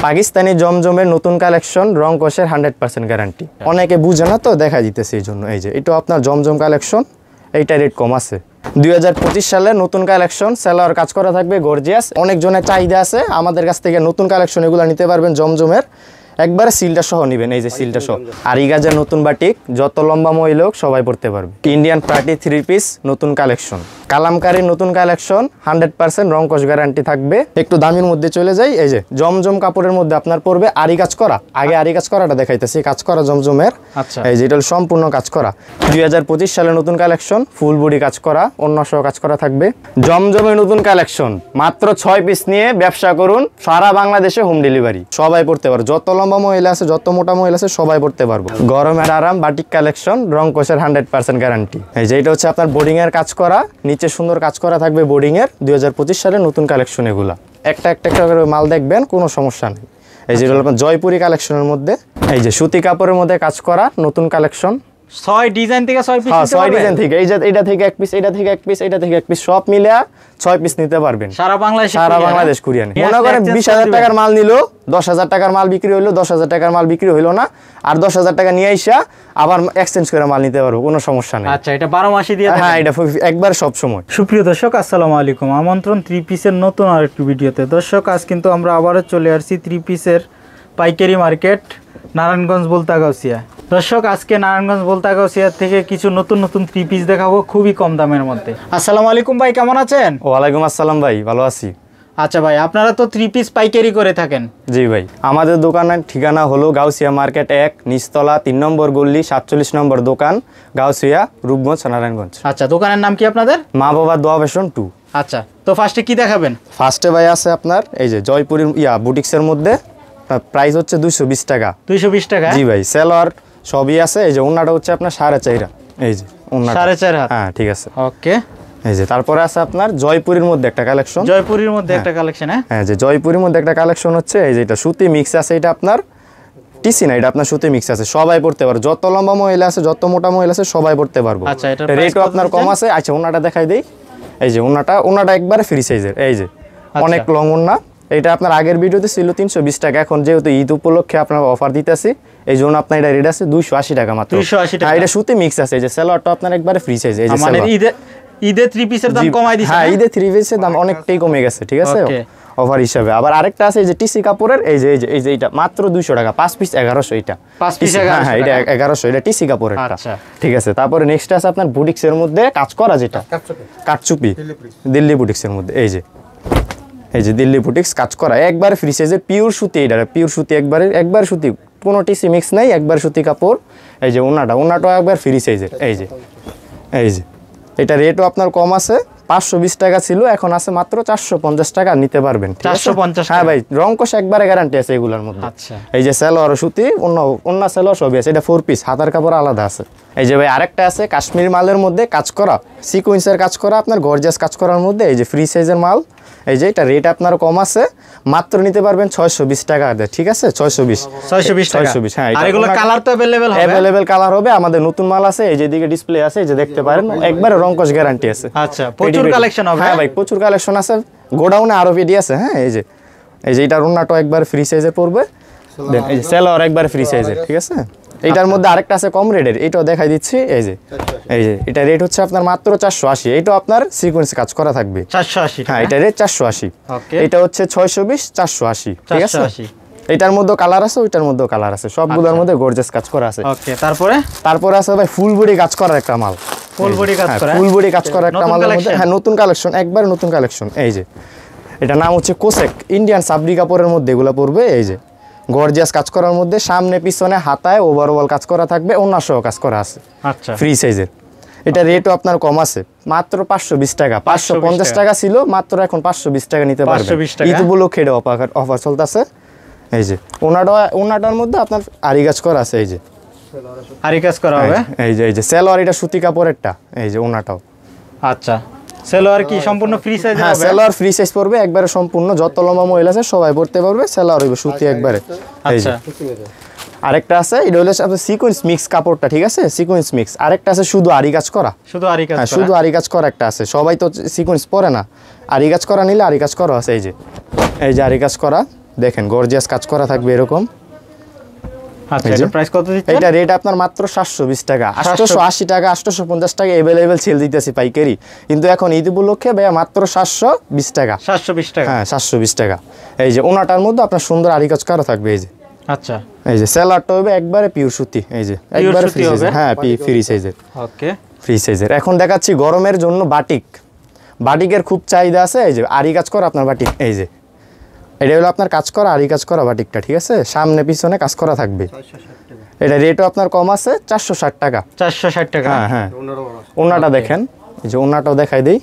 পাকিস্তানি জমজমের নতুন কালেকশন, রং কষের 100% গ্যারান্টি। অনেকে বুঝে না তো, দেখা দিতেছে এই জন্য। এই যে এটা আপনার জমজম কালেকশন, এইটা রেট কম আছে। 2025 সালের নতুন কালেকশন, সেলোয়ার কাজ করা থাকবে, গর্জিয়াস। অনেকজনের চাহিদা আছে, আমাদের কাছ থেকে নতুন কালেকশন এগুলো নিতে পারবেন জমজমের। একবারে সিলটা সহ নেবেন, এই যে সিলটা সহ। আর ইগাজের নতুন বাটিক, যত লম্বা মহিলা হোক সবাই পড়তে পারবে। ইন্ডিয়ান পার্টি 3 পিস নতুন কালেকশন, কালামকারীর নতুন কালেকশন, 100% রং কষ গ্যারান্টি থাকবে। একটু দামের মধ্যে চলে যাই, এই যে জমজম কাপড়ের মধ্যে আপনার পড়বে আরি কাজ করা। আগে আরি কাজ করাটা দেখাইতেছি, কাজ করা জমজমের। আচ্ছা, এই যে এটা সম্পূর্ণ কাজ করা। 2025 সালের নতুন কালেকশন, ফুল বডি কাজ করা, অন্য সহ কাজ করা থাকবে। জমজমের নতুন কালেকশন, মাত্র 6 পিস নিয়ে ব্যবসা করুন, সারা বাংলাদেশে হোম ডেলিভারি। সবাই পড়তে পারবে, যত লম্বা মহিলা আছে, যত মোটা মহিলা আছে, সবাই পড়তে পারবো। গরমের আরাম বাটিক কালেকশন, রং কষের 100% গ্যারান্টি। এই যে এটা হচ্ছে আপনার বোর্ডিং এর কাজ করা, নিচে সুন্দর কাজ করা থাকবে বোর্ডিং এর। 2025 সালের নতুন কালেকশন এগুলা। একটা করে মাল দেখবেন, কোনো সমস্যা নেই। এই যে আপনার জয়পুরি কালেকশনের মধ্যে, এই যে সুতি কাপড়ের মধ্যে কাজ করা নতুন কালেকশন। 6 ডিজাইন থেকে 6 পিস, 6 ডিজাইন থেকে, এই যে এটা থেকে 1 পিস, এটা থেকে 1 পিস, এটা থেকে 1 পিস, সব মিলে 6 পিস নিতে পারবেন। সারা বাংলাদেশ কুরিয়ার। মনে করেন 20,000 টাকার মাল নিল, 10,000 টাকার মাল বিক্রি হইলো, 10,000 টাকার মাল বিক্রি হইলো না, আর 10,000 টাকা নিয়ে আইসা আবার এক্সচেঞ্জ করে মাল নিতে পারবো, কোনো সমস্যা নেই। আচ্ছা, এটা 12 মাসই দিয়ে থাকেন? হ্যাঁ, এটা একবার সব সময়। সুপ্রিয় দর্শক, আসসালামু আলাইকুম। আমন্ত্রণ 3 পিসের নতুন আরেকটি ভিডিওতে। দর্শক, আজ কিন্তু আমরা আবারও চলে আসছি 3 পিসের পাইকারি মার্কেট, নারায়ণগঞ্জ বলতাগাউসিয়া। দর্শক, আজকে নারায়ণগঞ্জ বলতাগাউসিয়া থেকে কিছু নতুন 3 পিস দেখাবো, খুবই কম দামের মধ্যে। আসসালামু আলাইকুম ভাই, কেমন আছেন? ওয়ালাইকুম আসসালাম ভাই, ভালো আছি। আচ্ছা ভাই, আপনারা তো 3 পিস পাইকারি করে থাকেন? জি ভাই, আমাদের দোকানের ঠিকানা হলো গাউসিয়া মার্কেট 1, নিচতলা 3 নম্বর গল্লি, 47 নম্বর দোকান, গাউসিয়া, রূপগঞ্জ, নারায়ণগঞ্জ। আচ্ছা, দোকানের নাম কি আপনাদের? মা বাবা দোয়া ফ্যাশন 2। আচ্ছা, তো ফার্স্টে কি দেখাবেন? ফার্স্টে ভাই আছে আপনার এই যে জয়পুরি বুটিক্সের মধ্যে, প্রাইস হচ্ছে 220 টাকা। 220 টাকা? জি ভাই, সেলোয়ার সবই আছে। এই যে ওন্নাটা হচ্ছে আপনার 4.5 হাত, এই যে ওন্নাটা 4.5 হাত। হ্যাঁ, ঠিক আছে, ওকে। এই যে তারপরে আছে আপনার জয়পুরির মধ্যে একটা কালেকশন। জয়পুরির মধ্যে একটা কালেকশন? হ্যাঁ, যে জয়পুরির মধ্যে একটা কালেকশন হচ্ছে এই যে এটা সুতি মিক্স আছে। এটা আপনার টিসি না, এটা আপনার সুতি মিক্স আছে, সবাই পড়তে পারবে। যত লম্বা মহিলা আছে, যত মোটা মহিলা আছে, সবাই পড়তে পারবো। আচ্ছা, এটা রেটও আপনার কম আছে। আচ্ছা, ওন্নাটা দেখাই দেই। এই যে ওন্নাটা একবারে ফ্রি সাইজের, এই যে অনেক লং ওন্না। এটা আপনার আগের ভিডিওতে ছিল 320 টাকা, এখন যেহেতু ঈদ উপলক্ষে আপনার অফার দিতেছি, এই জন্য আপনার এটা রেট আছে 280 টাকা মাত্র। 280 টাকা? এটা সুতি মিক্স আছে। এই যে সেলোয়ারটা আপনার একবারে ফ্রি সাইজ। এই যে মানে ঈদে 3 পিসের দাম কমাই দিয়েছে? হ্যাঁ, ঈদে 3 পিসের দাম অনেকটাই কমে গেছে, ঠিক আছে, অফার হিসাবে। আবার আরেকটা আছে এই যে টিসি কাপড়ের, এই যে এটা মাত্র 200 টাকা, 5 পিস 1100। এটা 5 পিস 1100? হ্যাঁ, এটা 1100, এটা টিসি কাপড়ের। আচ্ছা, ঠিক আছে। তারপরে নেক্সট আছে আপনার বুটিক্সের মধ্যে কাজ করা, যেটা কাটচুপি, দিল্লি বুটিক্সের মধ্যে। এই যে দিল্লি বুটিক্স কাজ করা, একবারে ফ্রি সাইজের, পিওর সুতি। এটা পিওর সুতি, একবার সুতি, কোনো টিসি মিক্স নাই, একবার সুতি কাপড়। এই যে ওন্নাটাও একবার ফ্রি সাইজের। এই যে এটা রেটও আপনার কম আছে, 520 টাকা ছিল, এখন আছে মাত্র 450 টাকা, নিতে পারবেন। 450? হ্যাঁ ভাই, রং কোশ একবারে গ্যারান্টি আছে এগুলোর মধ্যে। আচ্ছা, এই যে সেলোয়ার সুতি, অন্য সেলোয়ার সবই আছে। এটা 4 পিস, হাতার কাপড় আলাদা আছে। এই যে ভাই আরেকটা আছে কাশ্মীর মালের মধ্যে কাজ করা, সিকোয়েন্সের কাজ করা, আপনার গর্জিয়াস কাজ করার মধ্যে। এই যে ফ্রি সাইজের মাল। এই যে এটা রেট আপনার কম আছে, মাত্র নিতে পারবেন 620 টাকা। ঠিক আছে, 620 টাকা। হ্যাঁ, আর এগুলো কালার তো अवेलेबल কালার হবে। আমাদের নতুন মাল আছে, এই যে দিকে ডিসপ্লে আছে, এই যে দেখতে পারেন, একবারে রং কষ গ্যারান্টি আছে। আচ্ছা, প্রচুর কালেকশন হবে? হ্যাঁ ভাই, প্রচুর কালেকশন আছে, গোডাউনে আরো পেডি আছে। হ্যাঁ, এই যে এটার ওন্নাটা একবার ফ্রি সাইজের পড়বে, দেন এই যে সেলোয়ার একবার ফ্রি সাইজের। ঠিক আছে, এইটার মধ্যে আরেকটা আছে কম রেটের, এটাও দেখাই দিচ্ছি। এই যে এটা রেট হচ্ছে আপনার মাত্র 480। এটাও আপনার সিকোয়েন্স কাজ করা থাকবে। 480? হ্যাঁ, এটা রেট 480। এটা হচ্ছে 620, 480। ঠিক আছে, 480। এটার মধ্যে কালার আছে, ওইটার মধ্যে কালার আছে, সবগুলোর মধ্যে গর্জিয়াস কাজ করা আছে। ওকে, তারপরে আছে ভাই ফুল বডি কাজ করার একটা মাল। ফুল বডি কাজ করা? ফুল বডি কাজ করা একটা মালের মধ্যে, হ্যাঁ, নতুন কালেকশন, একবার নতুন কালেকশন। এই যে এটা নাম হচ্ছে কোসেক, ইন্ডিয়ান সাবরি কাপড়ের মধ্যে এগুলো পড়বে। এই যে গর্জিয়াস কাজ করার মধ্যে, সামনে পিছনে হাতায় ওভারঅল কাজ করা থাকবে, অন্য সহ কাজ করা আছে। আচ্ছা, ফ্রি সাইজের। এটা রেটও আপনার কম আছে, মাত্র 520 টাকা। 550 টাকা ছিল, মাত্র এখন 520 টাকা নিতে পারবেন। ঈদ উপলক্ষে এটা অফার চলতেছে। এই যে ওনাটার মধ্যে আপনার আরি কাজ করা আছে। এই যে আরি কাজ করা হবে। এই যে সেলোয়ার, এটা সুতি কাপড়েরটা। এই যে ওনাটাও। আচ্ছা, সেলোয়ার কি সম্পূর্ণ ফ্রি সাইজ হবে? হ্যাঁ, সেলোয়ার ফ্রি সাইজ পড়বে, একবারে সম্পূর্ণ, যত লম্বা মহিলা আছে সবাই পড়তে পারবে। সেলোয়ার হইবে সুতি একবারে। আচ্ছা, আরেকটা আছে, এটা হলো আপনার সিকোয়েন্স মিক্স কাপড়টা। ঠিক আছে, সিকোয়েন্স মিক্স। আরেকটা আছে শুধু আরি কাজ করা, শুধু আরি কাজ করা। শুধু আরি কাজ করা একটা আছে, সবাই তো সিকোয়েন্স পরে না, আরি কাজ করা নিলে আরি কাজ করা আছে। এই যে আরি কাজ করা, দেখেন গর্জিয়াস কাজ করা থাকবে এরকম। আচ্ছা এটা প্রাইস কত দিচ্ছেন? এটা রেট আপনার মাত্র 720 টাকা, 880 টাকা, 850 টাকা अवेलेबल সেল দিতেছি পাইকারি, কিন্তু এখন ঈদ উপলক্ষে ভাইয়া মাত্র 720 টাকা। 720 টাকা, হ্যাঁ 720 টাকা। এই যে ওনাটার মধ্যে আপনার সুন্দর আরি কাজ করা থাকবে। এই যে আচ্ছা এই যে সেলারটা হবে একবারে পিওর সুতি। এই যে একবারে ফ্রি সাইজ, হ্যাঁ ফ্রি সাইজের। ওকে ফ্রি সাইজের। এখন দেখাচ্ছি গরমের জন্য বাটিক। বাটিকের খুব চাহিদা আছে। এই যে আরি কাজ করা আপনার বাটিক। এই যে এটা হলো আপনার কাজ করা আরি কাজ করা বাটিকটা, ঠিক আছে, সামনে পিছনে কাজ করা থাকবে। এটা রেটও আপনার কম আছে 460 টাকা। 460 টাকা। হ্যাঁ হ্যাঁ ওনাটা দেখেন, এই যে ওনাটাও দেখাই দেই।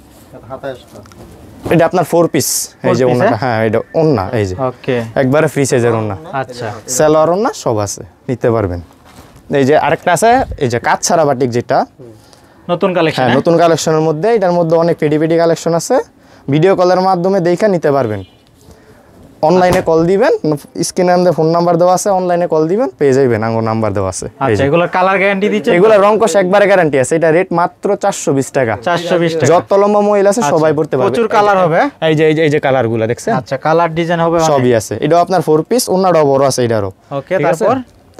এটা আপনার 4 পিস। এই যে ওনাটা, হ্যাঁ এটা ওন্না। এই যে ওকে একবারে ফ্রি সাইজের ওন্না। আচ্ছা সেলোয়ার ওন্না সব আছে, নিতে পারবেন। এই যে আরেকটা আছে, এই যে কাজ ছাড়া বাটিক, যেটা নতুন কালেকশন। হ্যাঁ নতুন কালেকশনের মধ্যে। এটার মধ্যে অনেক পেডি পেডি কালেকশন আছে, ভিডিও কলের মাধ্যমে দেখে নিতে পারবেন। অনলাইনে কল দিবেন, স্ক্রিনে আমাদের ফোন নাম্বার দেওয়া আছে, অনলাইনে কল দিবেন পেয়ে যাবেন, আঙ্গুর নাম্বার দেওয়া আছে। আচ্ছা এগুলোর কালার গ্যারান্টি দিচ্ছেন? এগুলোর রং কষ একবারে গ্যারান্টি আছে। এটা রেট মাত্র 420 টাকা। 420 টাকা। যত লম্বা মহিলা আছে সবাই পড়তে পারবে। প্রচুর কালার হবে। এই যে এই যে কালারগুলো দেখছেন? আচ্ছা কালার ডিজাইন হবে সবই আছে। এটা আপনার 4 পিস, ওন্নাটাও বড় আছে এটারও। ওকে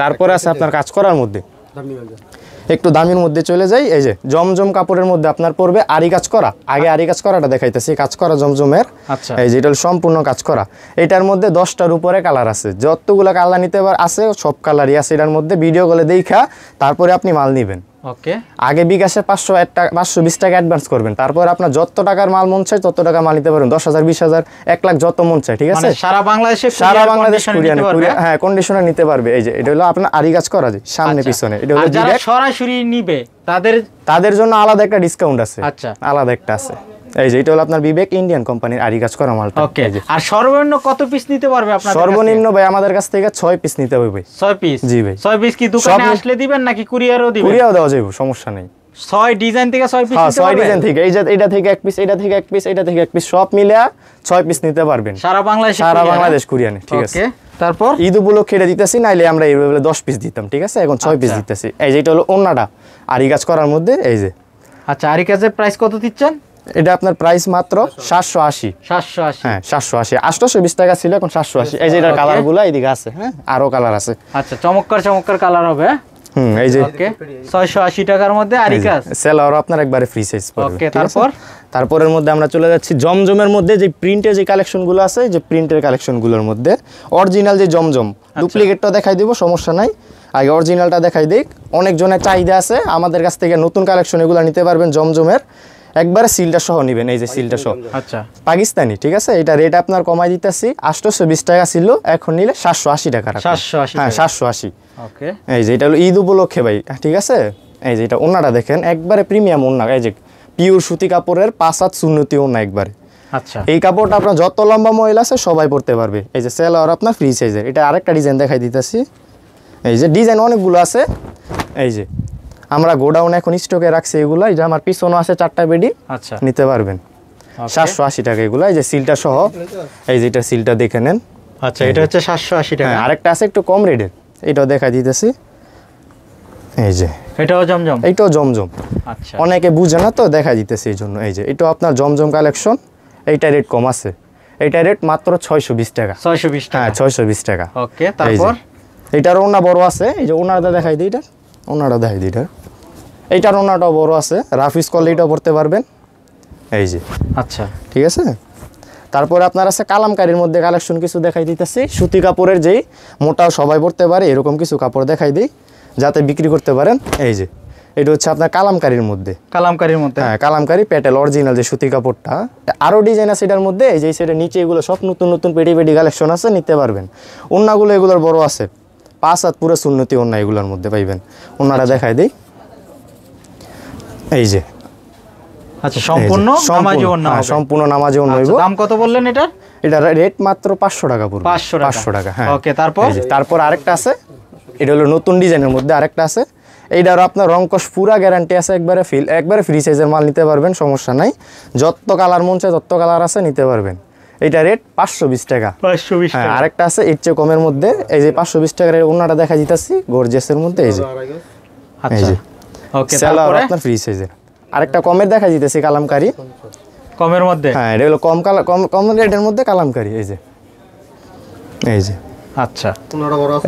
তারপর আছে আপনার কাজ করার মধ্যে, একটু দামের মধ্যে চলে যাই। এই যে জমজম কাপড়ের মধ্যে আপনার পড়বে আরি কাজ করা। আগে আরি কাজ করাটা দেখাইতেছি, কাজ করা জমজমের। আচ্ছা এই যে এটা সম্পূর্ণ কাজ করা। এটার মধ্যে 10টার উপরে কালার আছে, যতগুলো কালার নিতে আছে সব কালারই আছে এটার মধ্যে। ভিডিও কলে দেখা তারপরে আপনি মাল নেবেন। ওকে আগে বিকাশে 520 টাকা অ্যাডভান্স করবেন, তারপর আপনার যত টাকার মাল মন চাই তত টাকা মাল নিতে পারবেন। 10,000 20,000 1 লাখ যত মন চাই, ঠিক আছে। মানে সারা বাংলাদেশে সারা বাংলাদেশ হ্যাঁ কন্ডিশনার নিতে পারবে। এই যে এটা হলো আপনার আরি কাজ করা যায় সামনে পিছনে। এটা হলো যারা সরাসরি নিবে তাদের জন্য আলাদা একটা ডিসকাউন্ট আছে। আচ্ছা আলাদা একটা আছে। এই যে এটা হলো আপনার বিবেক ইন্ডিয়ান কোম্পানির আরি কাজ করা মালটা। ওকে আর সর্বনিম্ন কত পিস নিতে পারবে আপনাদের? সর্বনিম্ন ভাই আমাদের কাছ থেকে 6 পিস নিতে হবে ভাই। 6 পিস? জি ভাই। 6 পিস কি দোকানে আসলে দিবেন নাকি কুরিয়ারও দিবেন? কুরিয়ারও দেওয়া যাবে, সমস্যা নেই। 6 ডিজাইন থেকে 6 পিস হ্যাঁ নিতে 6 পারবেন? ডিজাইন থেকে, এই যে এটা থেকে 1 পিস, এটা থেকে 1 পিস, এটা থেকে 1 পিস, সব মিলে 6 পিস নিতে পারবেন। সারা বাংলাদেশে? সারা বাংলাদেশ কুরিয়ারে, ঠিক আছে। ওকে তারপর ঈদ উপলক্ষে এটা দিতেছি, নাইলে আমরা এইভাবে 10 পিস দিতাম, ঠিক আছে। এখন 6 পিস দিতেছি। এই যে এটা হলো ওন্নাটা আরি কাজ করার মধ্যে। এই যে আচ্ছা আরি কাজের প্রাইস কত দিচ্ছেন? এটা আপনার প্রাইস মাত্র 780। 780? হ্যাঁ 780। 820 টাকা ছিল, এখন 780। এই যে এটার কালারগুলো এইদিকে আছে, হ্যাঁ আরো কালার আছে। আচ্ছা চমৎকার কালার হবে। এই যে ওকে 680 টাকার মধ্যে আরি কাজ। সেলার আপনার একবারে ফ্রি সাইজ পড়বে। ওকে তারপরের মধ্যে আমরা চলে যাচ্ছি জমজমের মধ্যে। যে প্রিন্টের যে কালেকশনগুলো আছে, যে প্রিন্টের কালেকশনগুলোর মধ্যে অরিজিনাল যে জমজম, ডুপ্লিকেটটা দেখাই দিব, সমস্যা নাই। আগে অরিজিনালটা দেখাই দিই। অনেকজনের চাহিদা আছে, আমাদের কাছ থেকে নতুন কালেকশন এগুলো নিতে পারবেন জমজমের। একবারে সিলটা সহ নেবেন। এই যে সিলটা সহ, আচ্ছা পাকিস্তানি, ঠিক আছে। এটা রেট আপনার কমাই দিতেছি, 820 টাকা ছিল, এখন নিলে 780 টাকা। 780? হ্যাঁ 780। ওকে এই যে এটা হলো ঈদ উপলক্ষে ভাই, ঠিক আছে। এই যে এটা ওন্নাটা দেখেন, একবারে প্রিমিয়াম ওন্না। এই যে পিওর সুতি কাপড়ের 5 হাত সুন্নতি ওন্না একবারে। আচ্ছা এই কাপড়টা আপনার যত লম্বা মহিলা আছে সবাই পরতে পারবে। এই যে সেলার আপনার ফ্রি সাইজের। এটা আরেকটা ডিজাইন দেখাই দিতেছি। এই যে ডিজাইন অনেকগুলো আছে। এই যে আমরা গোডাউন এখন স্টকে রাখছি এগুলো। এই যে আমার পিছনে আছে 4টা বেডি, আচ্ছা নিতে পারবেন 780 টাকা এগুলো। এই যে সিলটা সহ, এই যে এটা সিলটা দেখে নেন। আচ্ছা এটা হচ্ছে 780 টাকা। আরেকটা আছে একটু কম রেটের, এটাও দেখাই দিতেছি। এই যে এটাও জমজম? এইটাও জমজম। আচ্ছা অনেকে বুঝে না তো, দেখাই দিতেছি এই জন্য। এই যে এটাও আপনার জমজম কালেকশন। এইটা রেট কম আছে, এইটা রেট মাত্র 620 টাকা। 620 টাকা? হ্যাঁ 620 টাকা। ওকে তারপর এইটার ওন্না বড় আছে। এই যে ওন্নাটা দেখাই দিই, এটা ওন্নাটা দেখাই দিই। এইটার ওন্নাটাও বড় আছে, রাফিস করলে এটাও পড়তে পারবেন। এই যে আচ্ছা ঠিক আছে। তারপরে আপনার আছে কালামকারীর মধ্যে কালেকশন কিছু দেখাই দিতেছি। সুতি কাপড়ের যেই মোটাও সবাই পড়তে পারে এরকম কিছু কাপড় দেখাই দিই, যাতে বিক্রি করতে পারেন। এই যে এটা হচ্ছে আপনার কালামকারীর মধ্যে। কালামকারীর মধ্যে? হ্যাঁ কালামকারী প্যাটেল অরিজিনাল যে সুতি কাপড়টা। আরও ডিজাইন আছে এটার মধ্যে। এই যে সেটা নিচে এগুলো সব নতুন নতুন পেডি পেডি কালেকশন আছে, নিতে পারবেন। ওন্নাগুলো এগুলোর বড় আছে, 5 হাত পুরো সুন্নতি ওন্না এগুলোর মধ্যে পাইবেন। ওন্নাটা দেখাই দিই। এই যে আচ্ছা সম্পূর্ণ নামাজি ওন্না হবে? সম্পূর্ণ নামাজি ওন্না হইব। দাম কত বললেন এটা? এটা রেট মাত্র 500 টাকা পড়বে। 500 টাকা। হ্যাঁ ওকে তারপর আরেকটা আছে, এটা হলো নতুন ডিজাইনের মধ্যে আরেকটা আছে। এইটারও আপনার রংকশ পুরা গ্যারান্টি আছে, একবারে ফ্রি সাইজের মাল নিতে পারবেন, সমস্যা নাই। যত কালার মন চায় তত কালার আছে, নিতে পারবেন। এইটা রেট 520 টাকা। 520 টাকা। আরেকটা আছে এর চেয়ে কমের মধ্যে। এই যে 520 টাকার ওন্নাটা দেখা দিতেছি গর্জিয়াসের মধ্যে। এই যে আচ্ছা ওকে তারপরে আপনার ফ্রি সাইজের আরেকটা কমের দেখা দিতেছি কালামকারী কমের মধ্যে। হ্যাঁ এটা হলো কম রেটের মধ্যে কালামকারী। এই যে এই যে আচ্ছা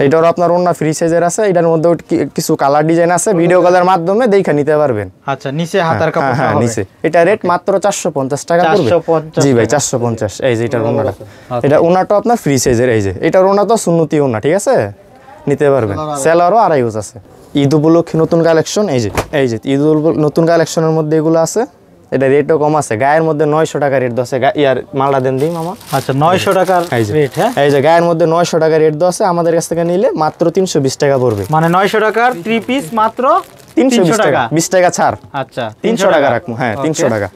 এটার আপনার ওন্না ফ্রি সাইজের আছে, এটার মধ্যে কিছু কালার ডিজাইন আছে, ভিডিও কলের মাধ্যমে দেখে নিতে পারবেন। আচ্ছা নিচে হাতার কাপড় হ্যাঁ নিচে। এটা রেট মাত্র 450 টাকা পড়বে। 450 জি ভাই 450। এই যে এটার ওন্নাটা, এটা ওন্নাটা আপনার ফ্রি সাইজের। এই যে এটার ওন্না তো সুন্নতি ওন্না, ঠিক আছে, নিতে পারবেন। সেলারও আড়াই গজ আছে। ঈদ উপলক্ষে নতুন কালেকশন। এই যে ঈদ নতুন কালেকশনের মধ্যে এগুলো আছে। এটা রেটও কম আছে, গায়ের মধ্যে 900 টাকা রেট আছে। ইয়ার মালটা দেন দিই মামা। আচ্ছা 900 টাকার রেট। হ্যাঁ এই যে গায়ের মধ্যে 900 টাকা রেট আছে, আমাদের কাছ থেকে নিলে মাত্র 320 টাকা পড়বে। মানে 900 টাকার 3 পিস মাত্র 320 টাকা, 20 টাকা ছাড়। আচ্ছা 300 টাকা রাখবো। হ্যাঁ 300 টাকা।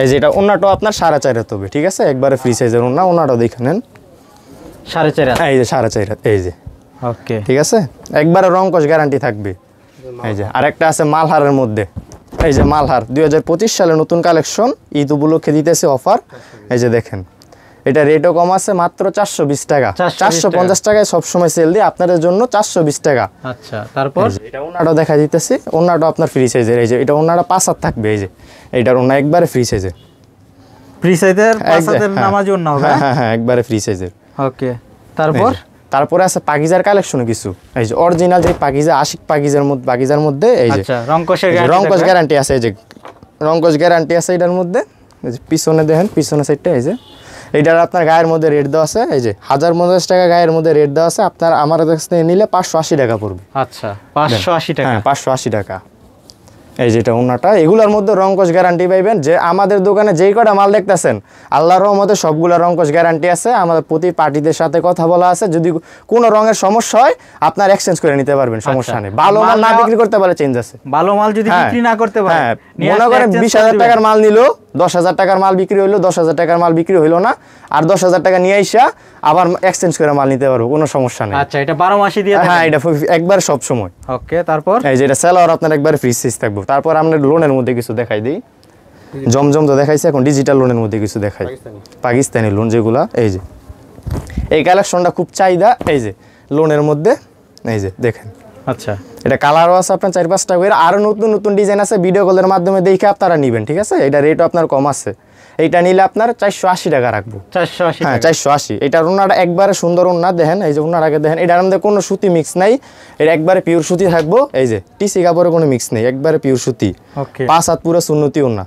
এই যে এটা ওন্নাটাও আপনার 4.5 হাত হবে, ঠিক আছে, একবারে ফ্রি সাইজের ওন্না। ওন্নাটাও দেখে নেন 4.5 হাত। এই যে 4.5 হাত। এই যে ওকে, ঠিক আছে, একবারে রংকশ গ্যারান্টি থাকবে। এই যে আরেকটা আছে মালহারের মধ্যে। এই যে মালহার 2025 সালে নতুন কালেকশন, ঈদ উপলক্ষে দিতেছে অফার। এই যে দেখেন, এটা রেটও কম আছে, মাত্র 420 টাকা। 450 টাকায় সবসময় সেল দিই আপনাদের জন্য, 420 টাকা। আচ্ছা তারপর এটা ওন্নাটাও দেখা দিতেছি। ওন্নাটাও আপনার ফ্রি সাইজের। এই যে এটা ওন্নাটা 5 হাত থাকবে। এই যে এইটার ওন্না একবারে ফ্রি সাইজের। ফ্রি সাইজের 5 হাতের নামাজি ওন্না হবে। হ্যাঁ একবারে ফ্রি সাইজের। ওকে তারপর তারপরে আছে পাকিজার কালেকশন কিছু। এই যে অরিজিনাল যে পাকিজা, আশিক পাকিজার মধ্যে এই যে আচ্ছা রংকশের রংকশ গ্যারান্টি আছে। এই যে রংকশ গ্যারান্টি আছে এটার মধ্যে। এই যে পিছনে দেখেন, পিছনে সাইডটা। এই যে এইটার আপনার গায়ের মধ্যে রেট দেওয়া আছে। এই যে 1050 টাকা গায়ের মধ্যে রেট দেওয়া আছে। আপনার আমার কাছ থেকে নিলে 580 টাকা পড়বে। আচ্ছা 580 টাকা। হ্যাঁ 580 টাকা। এই যেটা ওন্নাটা, এগুলোর মধ্যে রংকশ গ্যারান্টি পাইবেন। যে আমাদের দোকানে যেই কটা মাল দেখতেছেন, আল্লাহর রহমতে সবগুলো রংকশ গ্যারান্টি আছে। আমাদের প্রতি পার্টিদের সাথে কথা বলা আছে, যদি কোনো রঙের সমস্যা হয় আপনার এক্সচেঞ্জ করে নিতে পারবেন, সমস্যা নেই। ভালো মাল না বিক্রি করতে পারলে চেঞ্জ আছে। ভালো মাল যদি বিক্রি না করতে পারে, হ্যাঁ মনে করেন 20,000 টাকার মাল নিল, 10,000 টাকার মাল বিক্রি হইলো, 10,000 টাকার মাল বিক্রি হইলো না, আর 10,000 টাকা নিয়ে আইসা আবার এক্সচেঞ্জ করে মাল নিতে পারবো, কোনো সমস্যা নেই। আচ্ছা এটা 12 মাসই দিয়ে হ্যাঁ এটা একবার সব সময়। ওকে তারপর এই যে এটা সেলার আপনার একবার ফ্রি সাইজ থাকবে। তারপর আমরা লোনের মধ্যে কিছু দেখাই দিই। জমজম তো দেখাইছি, এখন ডিজিটাল লোনের মধ্যে কিছু দেখাই। পাকিস্তানি লোন যেগুলা, এই যে এই কালেকশনটা খুব চাহিদা। এই যে লোনের মধ্যে, এই যে দেখেন। আচ্ছা এটা কালারও আছে আপনার 4-5টা করে, আরো নতুন নতুন ডিজাইন আছে। ভিডিও কলের মাধ্যমে দেখে আপনারা নেবেন, ঠিক আছে। এটা রেটও আপনার কম আছে। এইটা নিলে আপনার 480 টাকা রাখবো। 480 হ্যাঁ 480। এটার ওন্নাটা একবারে সুন্দর ওন্না। দেখেন এই যে ওন্নার আগে দেখেন, এটার মধ্যে কোনো সুতি মিক্স নাই, এটা একবারে পিওর সুতি থাকবো। এই যে টিসি কাপড়ে কোনো মিক্স নেই, একবারে পিওর সুতি। ওকে 5 হাত পুরো সুন্নতি ওন্না।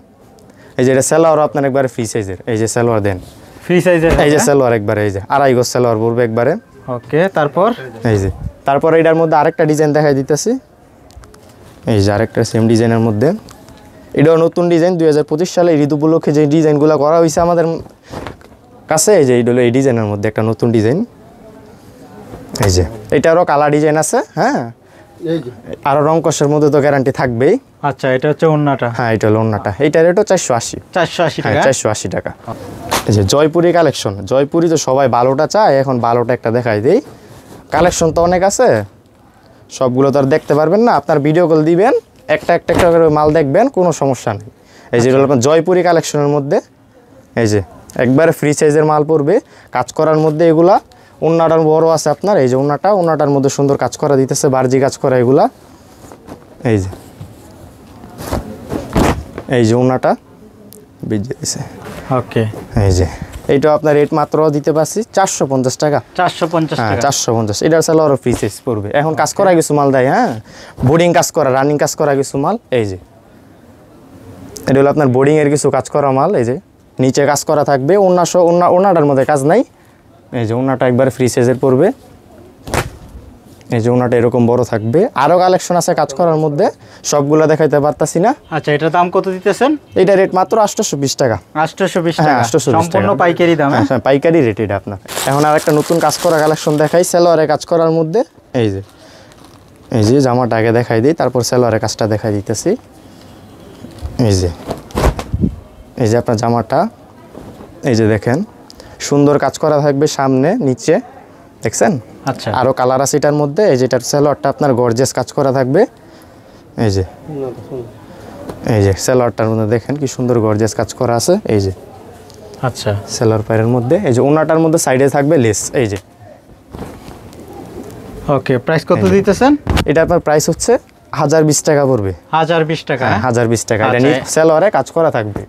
এই যে এটা সালোয়ার আপনার একবারে ফ্রি সাইজের। এই যে সালোয়ার দেন ফ্রি সাইজের। এই যে সালোয়ার একবারে, এই যে আড়াই গজ সালোয়ার পড়বে একবারে। ওকে তারপর এই যে তারপর এটার মধ্যে আরেকটা ডিজাইন দেখাই দিতেছি। এই যে আরেকটা সেম ডিজাইনের মধ্যে, এটাও নতুন ডিজাইন। 2025 সালে ঈদ উপলক্ষে যে ডিজাইনগুলো করা হয়েছে আমাদের কাছে, এই যে এইটা হলো এই ডিজাইনের মধ্যে একটা নতুন ডিজাইন। এই যে এটারও কালার ডিজাইন আছে। হ্যাঁ আরো রংকশের মধ্যে তো গ্যারান্টি থাকবেই। আচ্ছা এটা হচ্ছে ওন্নাটা। হ্যাঁ এটা হলো ওন্নাটা। এইটার রেটও 480 টাকা। 480 টাকা। এই যে জয়পুরি কালেকশন। জয়পুরি তো সবাই ভালোটা চায়, এখন ভালোটা একটা দেখাই দেই। কালেকশন তো অনেক আছে, সবগুলো তো আর দেখতে পারবেন না। আপনার ভিডিও কল দিবেন, একটা করে মাল দেখবেন, কোনো সমস্যা নেই। এই যে আপনার জয়পুরি কালেকশনের মধ্যে, এই যে একবারে ফ্রি সাইজের মাল পড়বে, কাজ করার মধ্যে। এগুলা ওন্নাটার বড় আছে আপনার। এই যে ওন্নাটার মধ্যে সুন্দর কাজ করা দিতেছে, বার্জি কাজ করা এগুলা। এই যে ওন্নাটা বেজে দিছে। ওকে এই যে এইটা আপনার রেট মাত্র দিতে পারছি 450 টাকা। 450 হ্যাঁ টাকা। 450। এটার সালোয়ারও ফ্রি সাইজ পড়বে। এখন কাজ করা কিছু মাল দেয়। হ্যাঁ বোর্ডিং কাজ করা, রানিং কাজ করা কিছু মাল। এই যে এটা হলো আপনার বোর্ডিং এর কিছু কাজ করা মাল। এই যে নিচে কাজ করা থাকবে, ওন্নাটার মধ্যে কাজ নাই। এই যে ওন্নাটা একবার ফ্রি সাইজের পড়বে। এই যে ওন্নাটা এরকম বড় থাকবে। আরো কালেকশন আছে কাজ করার মধ্যে, সবগুলো দেখাইতে পারতাছি না। আচ্ছা এটার দাম কত দিতেছেন? এটা রেট মাত্র 820 টাকা। 820 হ্যাঁ, টাকা 820 সম্পূর্ণ টাকা। পাইকারি দাম। হ্যাঁ পাইকারি রেট এটা আপনার। এখন আর একটা নতুন কাজ করা কালেকশন দেখাই, সালোয়ারে কাজ করার মধ্যে। এই যে জামাটা আগে দেখাই দিই, তারপর সালোয়ারের কাজটা দেখাই দিতেছি। এই যে আপনার জামাটা, এই যে দেখেন সুন্দর কাজ করা থাকবে সামনে নিচে, দেখছেন। আচ্ছা আরো কালার আছে এটার মধ্যে। এই যে এটার সালোয়ারটা আপনার গর্জিয়াস কাজ করা থাকবে। এই যে সালোয়ারটার মধ্যে দেখেন কি সুন্দর গর্জিয়াস কাজ করা আছে। এই যে আচ্ছা সালোয়ার পায়ের মধ্যে। এই যে ওন্নাটার মধ্যে সাইডে থাকবে লেস। এই যে ওকে প্রাইস কত দিতেছেন? এটা আপনার প্রাইস হচ্ছে 1020 টাকা পড়বে। 1020 টাকা। 1020 টাকা। এটা আচ্ছা। সালোয়ারে কাজ করা থাকবে।